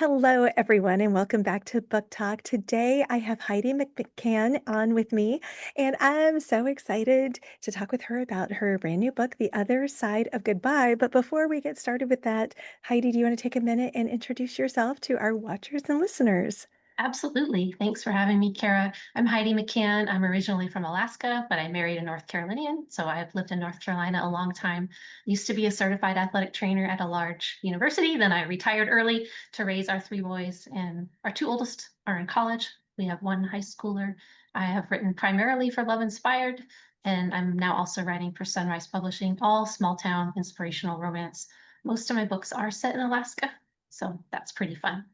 Hello, everyone, and welcome back to Book Talk. Today, I have Heidi McCahan on with me, and I'm so excited to talk with her about her brand new book, The Other Side of Goodbye. But before we get started with that, Heidi, do you want to take a minute and introduce yourself to our watchers and listeners? Absolutely. Thanks for having me, Cara. I'm Heidi McCahan. I'm originally from Alaska, but I married a North Carolinian, so I've lived in North Carolina a long time. Used to be a certified athletic trainer at a large university. Then I retired early to raise our three boys, and our two oldest are in college. We have one high schooler. I have written primarily for Love Inspired, and I'm now also writing for Sunrise Publishing, all small town inspirational romance. Most of my books are set in Alaska, so that's pretty fun.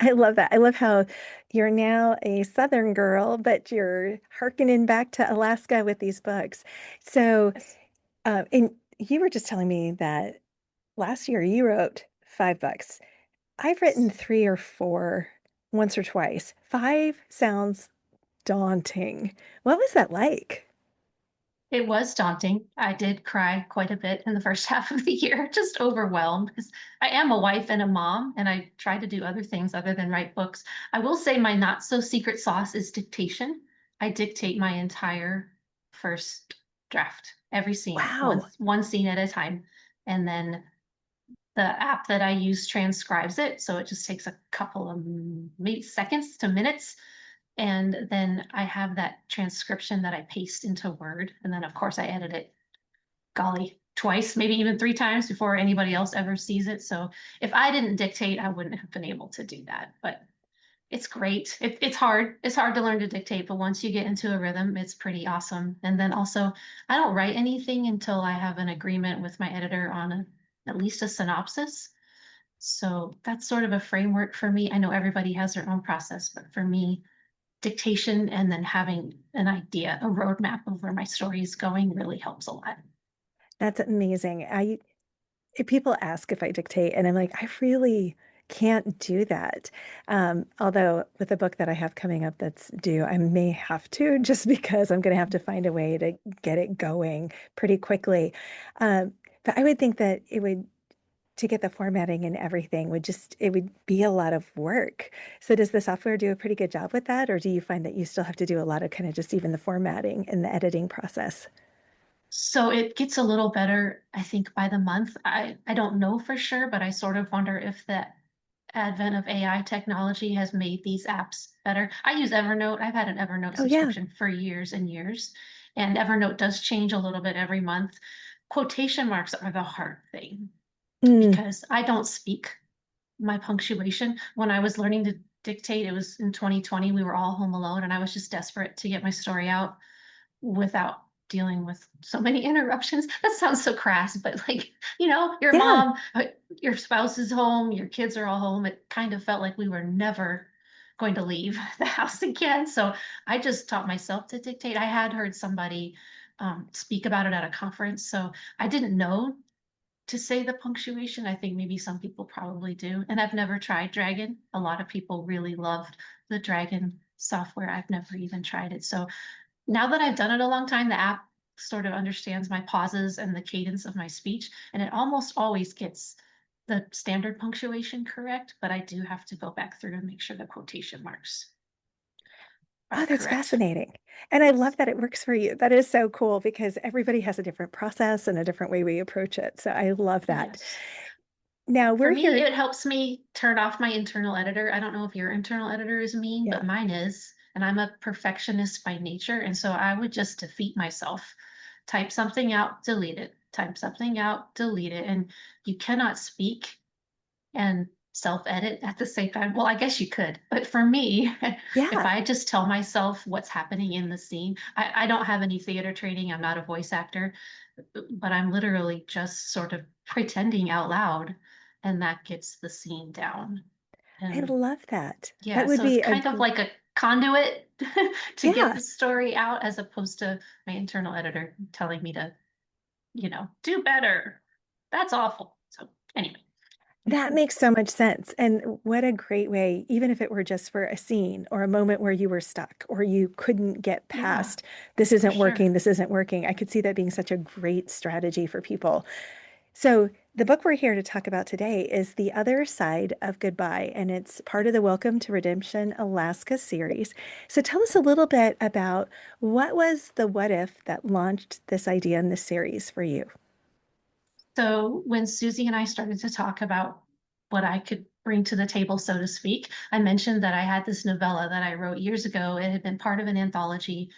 I love that. I love how you're now a Southern girl, but you're hearkening back to Alaska with these books. So, and you were just telling me that last year you wrote 5 books. I've written 3 or 4 once or twice. 5 sounds daunting. What was that like? It was daunting. I did cry quite a bit in the first half of the year, just overwhelmed because I am a wife and a mom, and I try to do other things other than write books. I will say my not so secret sauce is dictation. I dictate my entire first draft, every scene, Wow. one scene at a time. And then the app that I use transcribes it. So it just takes a couple of maybe seconds to minutes, and then I have that transcription that I paste into Word. And then, of course, I edit it, golly, twice, maybe even 3 times before anybody else ever sees it. So if I didn't dictate, I wouldn't have been able to do that. But it's great. It's hard. It's hard to learn to dictate, but once you get into a rhythm, it's pretty awesome. And then also, I don't write anything until I have an agreement with my editor on at least a synopsis. So that's sort of a framework for me. I know everybody has their own process, but for me, dictation and then having an idea, a roadmap of where my story is going really helps a lot. That's amazing. People ask if I dictate, and I'm like, I really can't do that. Although with the book that I have coming up that's due, I may have to just because I'm going to have to find a way to get it going pretty quickly. But I would think that it would to get the formatting and everything it would be a lot of work. So does the software do a pretty good job with that, or do you find that you still have to do a lot of kind of just even the formatting and the editing process? So it gets a little better, I think, by the month. I don't know for sure, but I sort of wonder if the advent of AI technology has made these apps better. I use Evernote. I've had an Evernote Oh yeah. subscription for years and years, and Evernote does change a little bit every month. Quotation marks are the hard thing Mm, because I don't speak my punctuation. When I was learning to dictate, it was in 2020. We were all home alone, and I was just desperate to get my story out without dealing with so many interruptions. That sounds so crass, but like, your yeah. mom, your spouse is home, your kids are all home. It kind of felt like we were never going to leave the house again. So I just taught myself to dictate. I had heard somebody speak about it at a conference, so I didn't know to say the punctuation. I think maybe some people probably do. And I've never tried Dragon. A lot of people really loved the Dragon software. I've never even tried it. So now that I've done it a long time, the app sort of understands my pauses and the cadence of my speech, and it almost always gets the standard punctuation correct, but I do have to go back through and make sure the quotation marks Oh, are that's correct. fascinating. And I love Yes. that it works for you. That is so cool because everybody has a different process and a different way we approach it. So I love that. Yes. Now For we're me, here. it helps me turn off my internal editor. I don't know if your internal editor is mean, but Yeah. mine is. And I'm a perfectionist by nature. And so I would just defeat myself. Type something out, delete it. Type something out, delete it. And you cannot speak and self-edit at the same time. Well, I guess you could, but for me, if Yeah. I just tell myself what's happening in the scene, I don't have any theater training. I'm not a voice actor, but I'm literally just sort of pretending out loud, and that gets the scene down. I And love that. That yeah, would so it's be kind of like a conduit to get yeah. the story out as opposed to my internal editor telling me to, do better. That's awful. So anyway. That makes so much sense. And what a great way, even if it were just for a scene or a moment where you were stuck or you couldn't get Yeah, past, this for isn't sure. working, this isn't working. I could see that being such a great strategy for people. So The book we're here to talk about today is The Other Side of Goodbye, and it's part of the Welcome to Redemption Alaska series. So tell us a little bit about what was the what if that launched this idea in this series for you? So when Susie and I started to talk about what I could bring to the table, so to speak, I mentioned that I had this novella that I wrote years ago. It had been part of an anthology,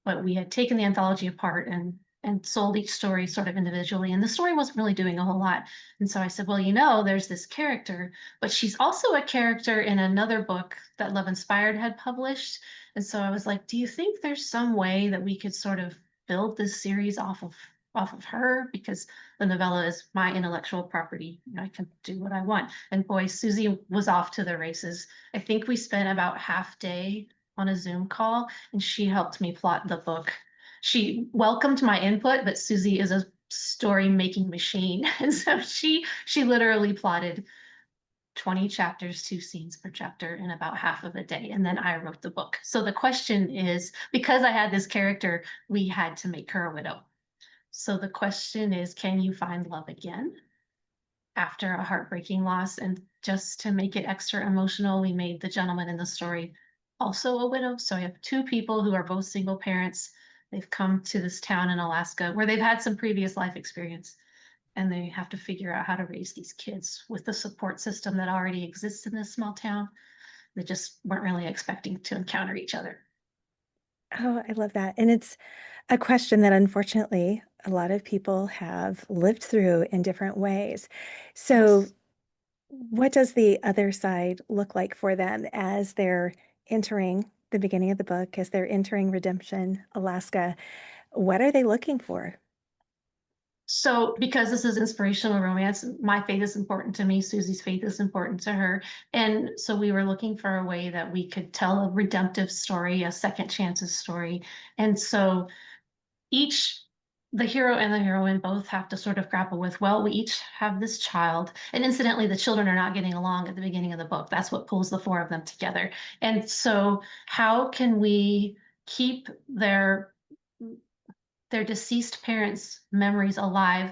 but we had taken the anthology apart and sold each story sort of individually, and the story wasn't really doing a whole lot. And so I said, well, there's this character, but she's also a character in another book that Love Inspired had published. And so I was like, do you think there's some way that we could sort of build this series off of her, because the novella is my intellectual property. I can do what I want. And boy, Susie was off to the races. I think we spent about half day on a Zoom call, and she helped me plot the book. She welcomed my input, but Susie is a story making machine. And so she literally plotted 20 chapters, 2 scenes per chapter in about half of a day. And then I wrote the book. So the question is, because I had this character, we had to make her a widow. So the question is, can you find love again after a heartbreaking loss? And just to make it extra emotional, we made the gentleman in the story also a widow. So I have two people who are both single parents. They've come to this town in Alaska where they've had some previous life experience, and they have to figure out how to raise these kids with the support system that already exists in this small town. They just weren't really expecting to encounter each other. Oh, I love that. And it's a question that unfortunately a lot of people have lived through in different ways. So, Yes. what does the other side look like for them as they're entering the beginning of the book, as they're entering Redemption, Alaska? What are they looking for? So, because this is inspirational romance, my faith is important to me. Susie's faith is important to her. And so we were looking for a way that we could tell a redemptive story, a second chances story. And so each, the hero and the heroine both have to sort of grapple with, well, we each have this child. And incidentally, the children are not getting along at the beginning of the book. That's what pulls the four of them together. And so, how can we keep their deceased parents' memories alive?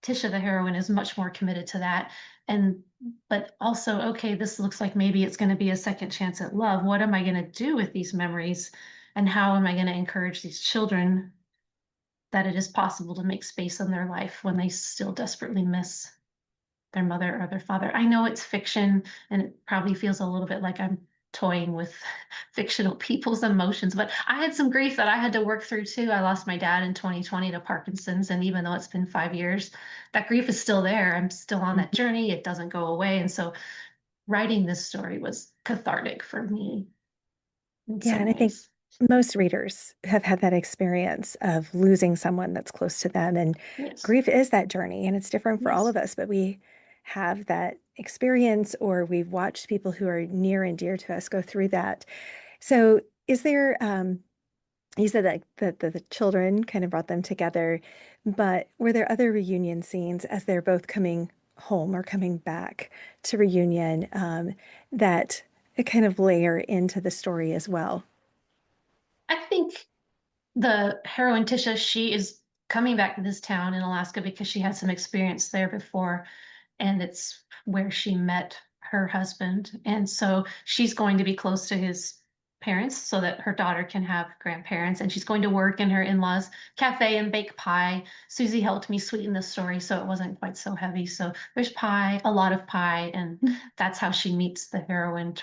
Tisha, the heroine, is much more committed to that. And but also, okay, this looks like maybe it's going to be a second chance at love. What am I going to do with these memories? And how am I going to encourage these children that it is possible to make space in their life when they still desperately miss their mother or their father? I know it's fiction, and it probably feels a little bit like I'm toying with fictional people's emotions, but I had some grief that I had to work through too. I lost my dad in 2020 to Parkinson's, and even though it's been 5 years, that grief is still there. I'm still on that Mhm. journey. It doesn't go away. And so writing this story was cathartic for me in Yeah, some and I think ways. most readers have had that experience of losing someone that's close to them. And Yes. grief is that journey, and it's different for all Yes. of us, but we have that experience, or we've watched people who are near and dear to us go through that. So, is there, you said that the children kind of brought them together, but were there other reunion scenes as they're both coming home or coming back to reunion that kind of layer into the story as well? I think the heroine Tisha, she is coming back to this town in Alaska because she had some experience there before, and it's where she met her husband. And so she's going to be close to his parents so that her daughter can have grandparents, and she's going to work in her in-laws cafe and bake pie. Susie helped me sweeten the story so it wasn't quite so heavy. So there's pie, a lot of pie, and that's how she meets the heroine,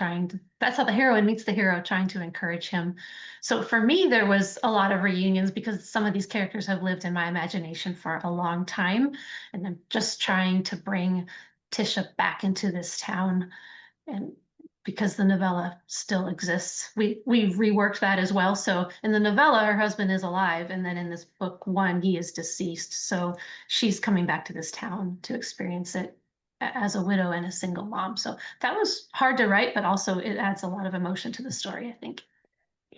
that's how the heroine meets the hero, trying to encourage him. So for me, there was a lot of reunions because some of these characters have lived in my imagination for a long time, and I'm just trying to bring Tisha back into this town. And because the novella still exists, we reworked that as well. So in the novella, her husband is alive, and then in this book one, he is deceased. So she's coming back to this town to experience it as a widow and a single mom. So that was hard to write, but also it adds a lot of emotion to the story, I think.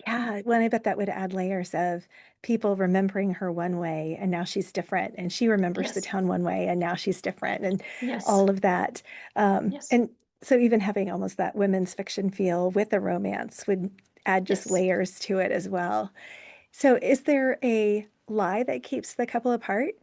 Yeah, well, I bet that would add layers of people remembering her one way and now she's different, and she remembers the Yes, town one way and now she's different, and yes, all of that. yes, And so even having almost that women's fiction feel with the romance would add just yes. layers to it as well. So is there a lie that keeps the couple apart?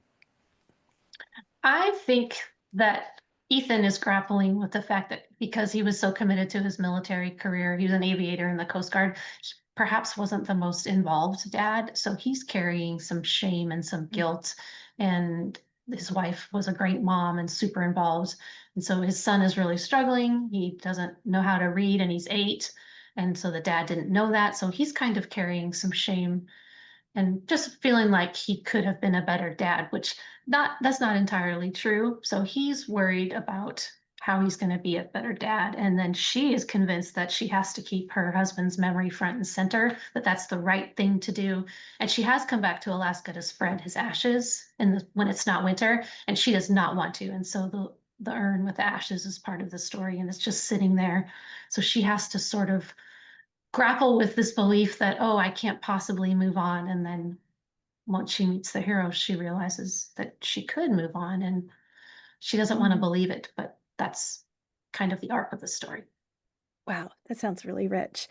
I think that Ethan is grappling with the fact that because he was so committed to his military career, he was an aviator in the Coast Guard, he perhaps wasn't the most involved dad. So he's carrying some shame and some guilt. And his wife was a great mom and super involved. And so his son is really struggling. He doesn't know how to read and he's 8. And so the dad didn't know that. So he's kind of carrying some shame and just feeling like he could have been a better dad, which not that's not entirely true. So he's worried about how he's going to be a better dad. And then she is convinced that she has to keep her husband's memory front and center, that that's the right thing to do. And she has come back to Alaska to spread his ashes when it's not winter, and she does not want to. And so the urn with the ashes is part of the story, and it's just sitting there. So she has to sort of grapple with this belief that, oh, I can't possibly move on. And then once she meets the hero, she realizes that she could move on and she doesn't want to Mhm. believe it. But that's kind of the arc of the story. Wow, that sounds really rich.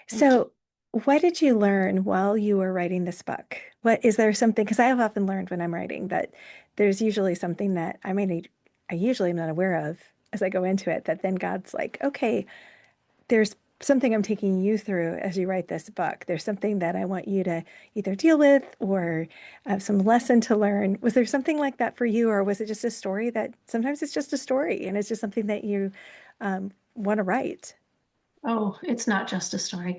Thank you. So, what did you learn while you were writing this book? What is there something? Because I have often learned when I'm writing that there's usually something that I usually am not aware of as I go into it, that then God's like, okay, there's something I'm taking you through as you write this book. There's something that I want you to either deal with or some lesson to learn. Was there something like that for you, or was it just a story that sometimes it's just a story and it's just something that you want to write? Oh, it's not just a story.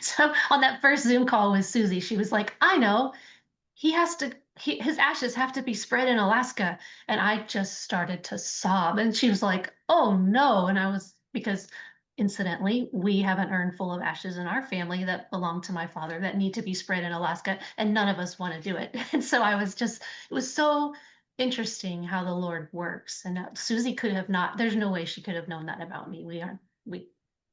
So on that first Zoom call with Susie, she was like, I know, his ashes have to be spread in Alaska. And I just started to sob. And she was like, oh no. And I was, because incidentally, we have an urn full of ashes in our family that belong to my father that need to be spread in Alaska. And none of us want to do it. And so it was so interesting how the Lord works. And Susie could have not, there's no way she could have known that about me.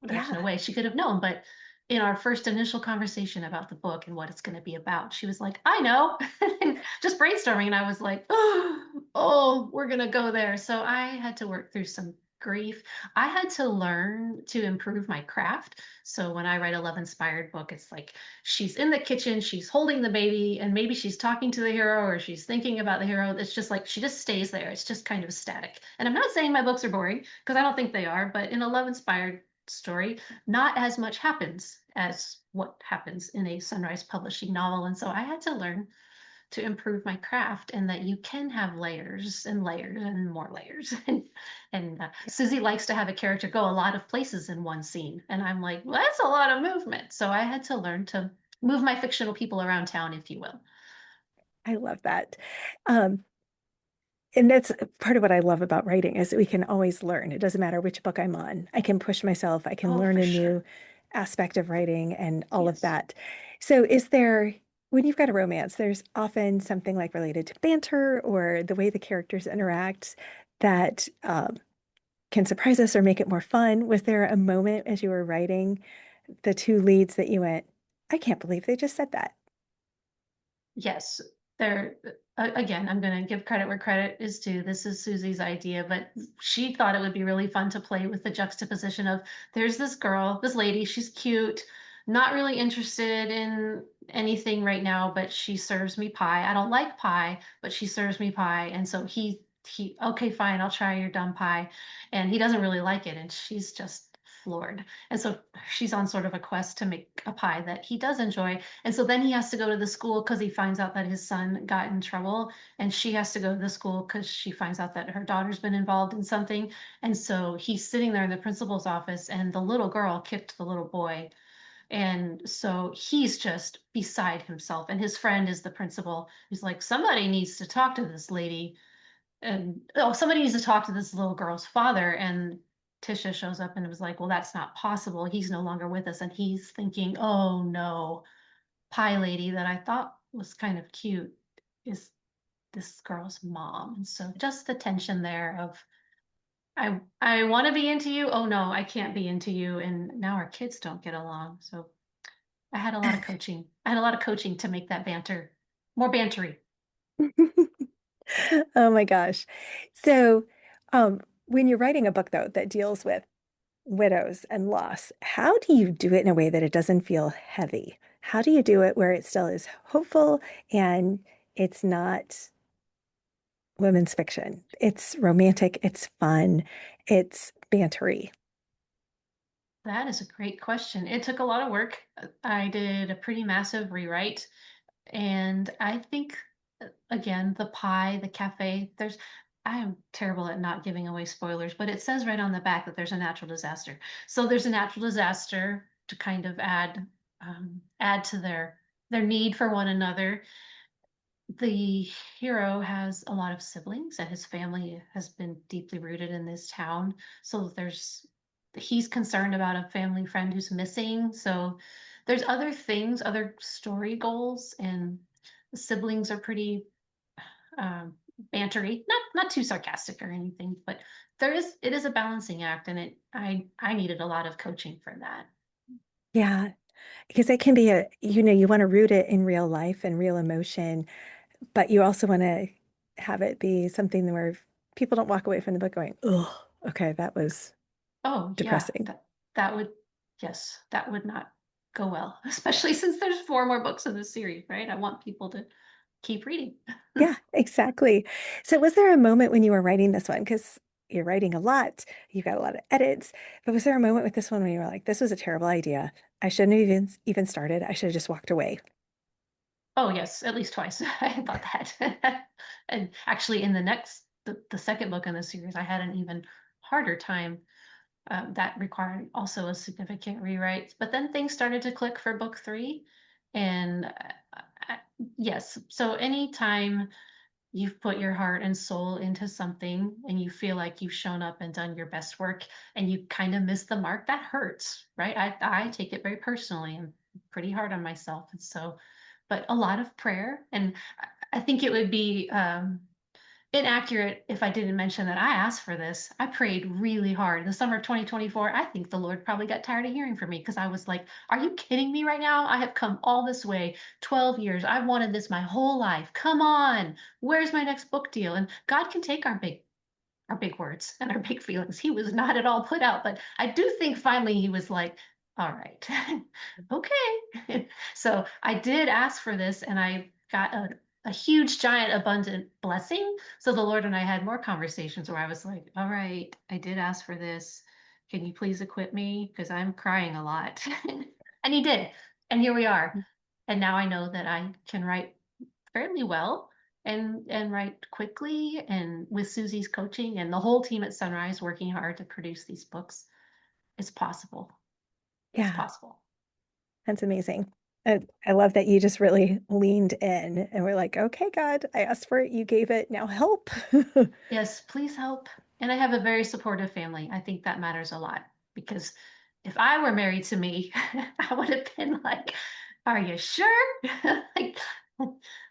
There's no Yeah. way she could have known. But in our first initial conversation about the book and what it's going to be about, she was like, I know, and just brainstorming. And I was like, oh, we're going to go there. So I had to work through some grief. I had to learn to improve my craft. So when I write a love inspired book, it's like she's in the kitchen, she's holding the baby, and maybe she's talking to the hero or she's thinking about the hero. It's just like she just stays there. It's just kind of static. And I'm not saying my books are boring because I don't think they are, but in a love inspired story, not as much happens as what happens in a Sunrise Publishing novel. And so I had to learn to improve my craft and that you can have layers and layers and more layers. And Susie likes to have a character go a lot of places in one scene. And I'm like, well, that's a lot of movement. So I had to learn to move my fictional people around town, if you will. I love that. Um, and that's part of what I love about writing is that we can always learn. It doesn't matter which book I'm on. I can push myself. I can Oh, learn for a sure. new aspect of writing and all of Yes. that. So is there, when you've got a romance, there's often something like related to banter or the way the characters interact that can surprise us or make it more fun. Was there a moment as you were writing the two leads that you went, I can't believe they just said that? Yes, there again, I'm going to give credit where credit is due. This is Susie's idea, but she thought it would be really fun to play with the juxtaposition of there's this girl, this lady, she's cute, not really interested in anything right now, but she serves me pie. I don't like pie, but she serves me pie. And so he okay, fine, I'll try your dumb pie. And he doesn't really like it, and she's just floored. And so she's on sort of a quest to make a pie that he does enjoy, and so then he has to go to the school because he finds out that his son got in trouble. And she has to go to the school because she finds out that her daughter's been involved in something. And so he's sitting there in the principal's office, and the little girl kicked the little boy. And so he's just beside himself. And his friend is the principal. He's like, somebody needs to talk to this lady. And oh, somebody needs to talk to this little girl's father. And Tisha shows up and was like, well, that's not possible. He's no longer with us. And he's thinking, oh no, pie lady that I thought was kind of cute is this girl's mom. And so just the tension there of I want to be into you. Oh no, I can't be into you. And now our kids don't get along. So I had a lot of coaching. I had a lot of coaching to make that banter more bantery. Oh my gosh. So, when you're writing a book, though, that deals with widows and loss, how do you do it in a way that it doesn't feel heavy? How do you do it where it still is hopeful and it's not women's fiction. It's romantic, it's fun, it's bantery. That is a great question. It took a lot of work. I did a pretty massive rewrite, and I think, again, the pie, the cafe, I am terrible at not giving away spoilers, but it says right on the back that there's a natural disaster. So there's a natural disaster to kind of add to their need for one another. The hero has a lot of siblings, and his family has been deeply rooted in this town. So he's concerned about a family friend who's missing. So there's other things, other story goals, and the siblings are pretty bantery, not too sarcastic or anything, but it is a balancing act, and I needed a lot of coaching for that. Yeah, because it can be you want to root it in real life and real emotion, but you also want to have it be something where people don't walk away from the book going, oh, okay, that was Oh yeah, depressing. that would yes, that would not go well, especially since there's four more books in the series, right? I want people to keep reading. Yeah, exactly. So was there a moment when you were writing this one? Because you're writing a lot, you got a lot of edits, but was there a moment with this one when you were like, this was a terrible idea. I shouldn't have even started. I should have just walked away. Oh yes, at least twice. I thought that. And actually in the second book in the series, I had an even harder time that required also a significant rewrite. But then things started to click for book three. And I, yes, so anytime you've put your heart and soul into something and you feel like you've shown up and done your best work and you kind of miss the mark, that hurts, right? I take it very personally and pretty hard on myself. And so, but a lot of prayer. And I think it would be inaccurate if I didn't mention that I asked for this. I prayed really hard. In the summer of 2024, I think the Lord probably got tired of hearing from me because I was like, are you kidding me right now? I have come all this way, 12 years. I've wanted this my whole life. Come on. Where's my next book deal? And God can take our big words and our big feelings. He was not at all put out, but I do think finally he was like, all right, okay. So I did ask for this and I got a huge, giant, abundant blessing. So the Lord and I had more conversations where I was like, all right, I did ask for this. Can you please equip me? Because I'm crying a lot. And he did. And here we are. And now I know that I can write fairly well and write quickly, and with Susie's coaching and the whole team at Sunrise working hard to produce these books, it's possible. It's Yeah, possible. that's amazing. I love that you just really leaned in and were like, okay, God, I asked for it. You gave it. Now help. Yes, please help. And I have a very supportive family. I think that matters a lot because if I were married to me, I would have been like, are you sure? Like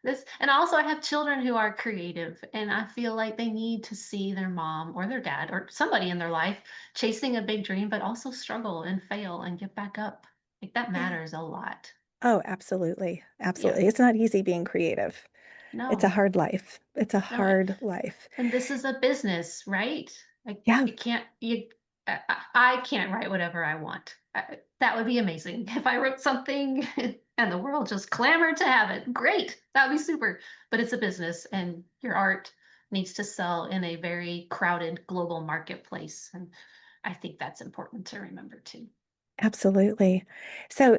this. And also I have children who are creative and I feel like they need to see their mom or their dad or somebody in their life chasing a big dream, but also struggle and fail and get back up. Like that Yeah. matters a lot. Oh, absolutely. Yeah. Absolutely. It's not easy being creative. It's a No, hard life. It's a no. hard life. And this is a business, right? Like Yeah. you can't I can't write whatever I want. That would be amazing. If I wrote something and the world just clamored to have it, great. That would be super. But it's a business and your art needs to sell in a very crowded global marketplace. And I think that's important to remember too. Absolutely. So,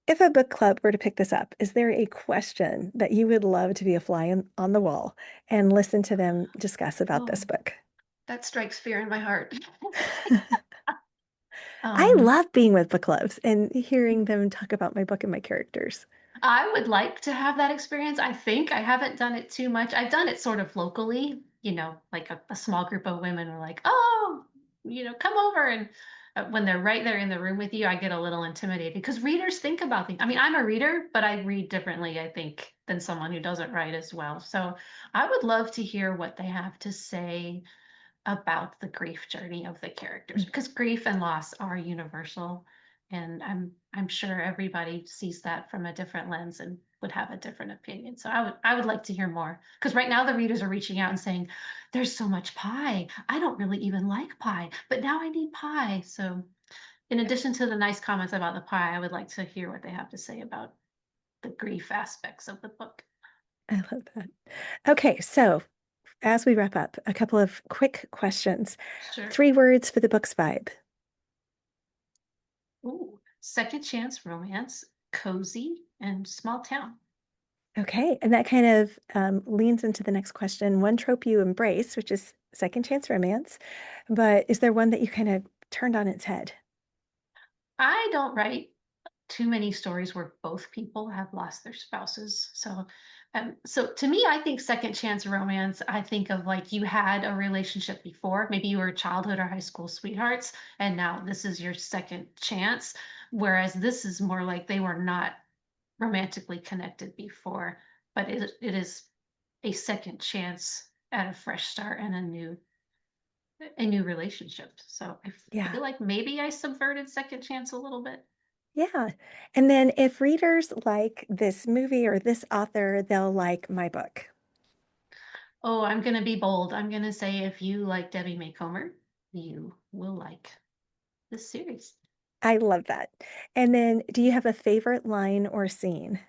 if a book club were to pick this up, is there a question that you would love to be a fly on the wall and listen to them discuss about this Oh, book? that strikes fear in my heart. I Um, love being with book clubs and hearing them talk about my book and my characters. I would like to have that experience. I think I haven't done it too much. I've done it sort of locally, like a small group of women are like, oh, come over. And when they're right there in the room with you, I get a little intimidated because readers think about things. I mean, I'm a reader, but I read differently, I think, than someone who doesn't write as well. So I would love to hear what they have to say about the grief journey of the characters because grief and loss are universal, and I'm sure everybody sees that from a different lens and would have a different opinion. So I would like to hear more because right now the readers are reaching out and saying there's so much pie, I don't really even like pie, but now I need pie. So in addition to the nice comments about the pie, I would like to hear what they have to say about the grief aspects of the book. I love that. Okay, so as we wrap up, a couple of quick questions. Sure. 3 words for the book's vibe. Ooh, second chance romance, cozy, and small town. Okay, and that kind of leans into the next question. One trope you embrace, which is second chance romance, but is there one that you kind of turned on its head? I don't write too many stories where both people have lost their spouses. So to me, I think second chance romance, I think of like you had a relationship before, maybe you were childhood or high school sweethearts, and now this is your second chance. Whereas this is more like they were not romantically connected before, but it is a second chance at a fresh start and a new relationship. So I Yeah, feel like maybe I subverted second chance a little bit. yeah. And then if readers like this movie or this author, they'll like my book. Oh, I'm gonna be bold. I'm gonna say if you like Debbie Macomber, you will like this series. I love that. And then do you have a favorite line or scene?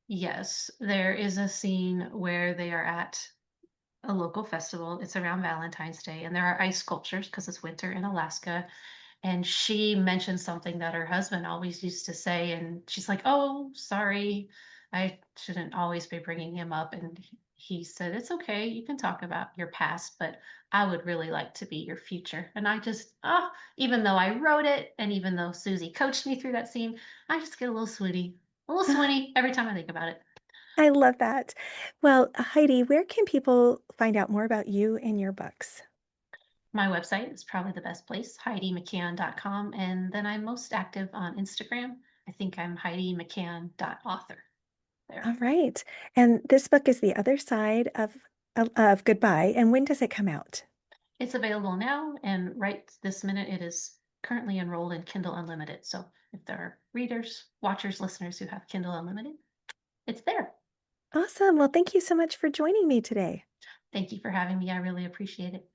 Yes, there is a scene where they are at a local festival. It's around Valentine's Day, and there are ice sculptures because it's winter in Alaska. And she mentioned something that her husband always used to say, and she's like, "Oh, sorry, I shouldn't always be bringing him up." And he said, "It's okay, you can talk about your past, but I would really like to be your future." And I just, even though I wrote it, and even though Susie coached me through that scene, I just get a little swinny every time I think about it. I love that. Well, Heidi, where can people find out more about you and your books? My website is probably the best place, HeidiMcCahan.com, and then I'm most active on Instagram. I think I'm HeidiMcCahan.author there. All right. And this book is The Other Side of Goodbye. And when does it come out? It's available now, and right this minute, it is currently enrolled in Kindle Unlimited. So if there are readers, watchers, listeners who have Kindle Unlimited, it's there. Awesome. Well, thank you so much for joining me today. Thank you for having me. I really appreciate it.